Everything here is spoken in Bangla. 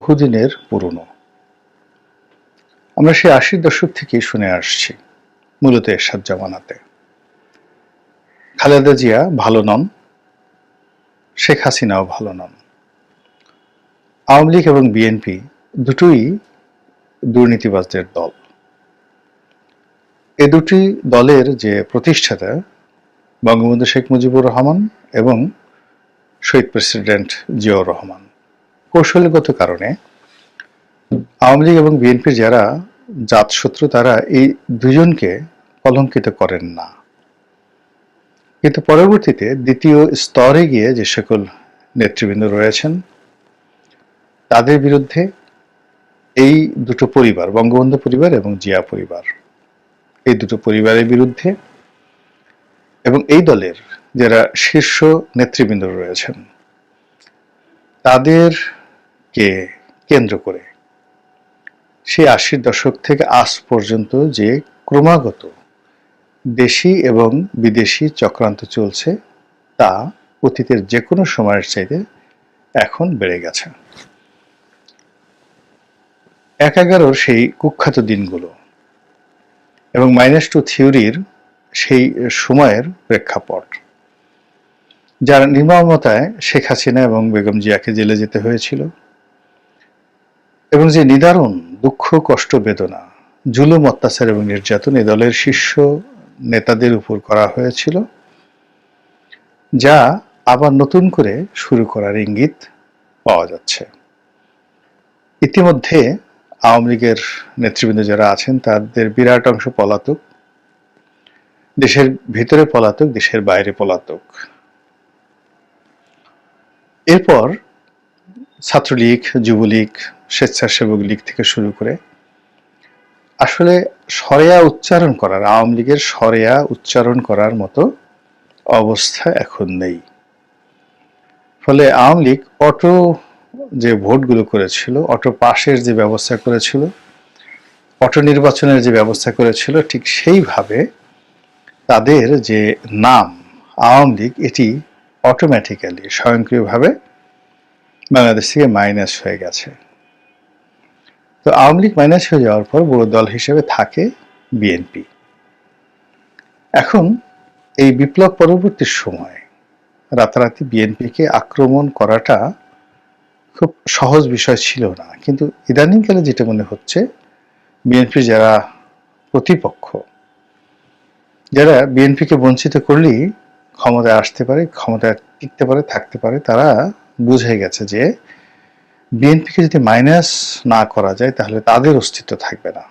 বহুদিনের পুরনো। আমরা সেই ৮০ দশক থেকেই শুনে আসছি, মূলত এরশাদ জামানাতে খালেদা জিয়া ভালো নন, শেখ হাসিনাও ভালো নন। আওয়ামী লীগ এবং বিএনপি দুটোই দুর্নীতিবাজদের দল। এ দুটি দলের যে প্রতিষ্ঠাতা বঙ্গবন্ধু শেখ মুজিবুর রহমান এবং শহীদ প্রেসিডেন্ট জিয়াউর রহমান, কৌশলগত কারণে আওয়ামী লীগ এবং বিএনপির যারা জাতশত্রু তারা এই দুজনকে কলঙ্কিত করেন না, কিন্তু পরবর্তীতে দ্বিতীয় স্তরে গিয়ে যে সকল নেতৃবৃন্দ রয়েছেন তাদের বিরুদ্ধে এই দুটো পরিবার, বঙ্গবন্ধু পরিবার এবং জিয়া পরিবার, এই দুটো পরিবারের বিরুদ্ধে এবং এই দলের যারা শীর্ষ নেতৃবৃন্দ রয়েছেন তাদেরকে কেন্দ্র করে সেই ৮০ দশক থেকে আজ পর্যন্ত যে ক্রমাগত দেশি এবং বিদেশি চক্রান্ত চলছে তা অতীতের যে কোনো সময়ের চাইতে এখন বেড়ে গেছে। ১/১১ সেই কুখ্যাত দিনগুলো এবং -2 থিওরির সেই সময়ের প্রেক্ষাপট, যার নির্মমতায় শেখ হাসিনা এবং বেগম জিয়াকে জেলে যেতে হয়েছিল এবং যে নিদারুণ দুঃখ, কষ্ট, বেদনা, জুলুম, অত্যাচার এবং নির্যাতন এই দলের শীর্ষ নেতাদের উপর করা হয়েছিল, যা আবার নতুন করে শুরু করার ইঙ্গিত পাওয়া যাচ্ছে। ইতিমধ্যে আওয়ামী লীগের নেতৃবৃন্দ যারা আছেন তাদের বিরাট অংশ পলাতক, দেশের ভিতরে পলাতক, দেশের বাইরে পলাতক। এরপর ছাত্রলীগ, যুবলীগ, স্বেচ্ছাসেবক লীগ থেকে শুরু করে আসলে সরেয়া উচ্চারণ করার, আওয়ামী লীগের সরেয়া উচ্চারণ করার মতো অবস্থা এখন নেই। ফলে আওয়ামী লীগ অটো যে ভোটগুলো করেছিল, অটো পাসের যে ব্যবস্থা করেছিল, অটো নির্বাচনের যে ব্যবস্থা করেছিল, ঠিক সেইভাবে তাদের যে নাম আওয়ামী লীগ এটি অটোমেটিক্যালি স্বয়ংক্রিয়ভাবে বাংলাদেশ থেকে মাইনাস হয়ে গেছে। তো আওয়ামী লীগ মাইনাস হয়ে যাওয়ার পর বড় দল হিসেবে থাকে বিএনপি। এখন এই বিপ্লব পরবর্তী সময়ে রাতারাতি বিএনপিকে আক্রমণ করাটা খুব সহজ বিষয় ছিল না, কিন্তু ইদানিংকালে যেটা মনে হচ্ছে বিএনপির যারা প্রতিপক্ষ, যারা বিএনপিকে বঞ্চিত করলেই ক্ষমতায় আসতে পারে, ক্ষমতায় টিকতে পারে, থাকতে পারে, তারা বুঝে গেছে যে বিএনপিকে যদি মাইনাস না করা যায় তাহলে তাদের অস্তিত্ব থাকবে না।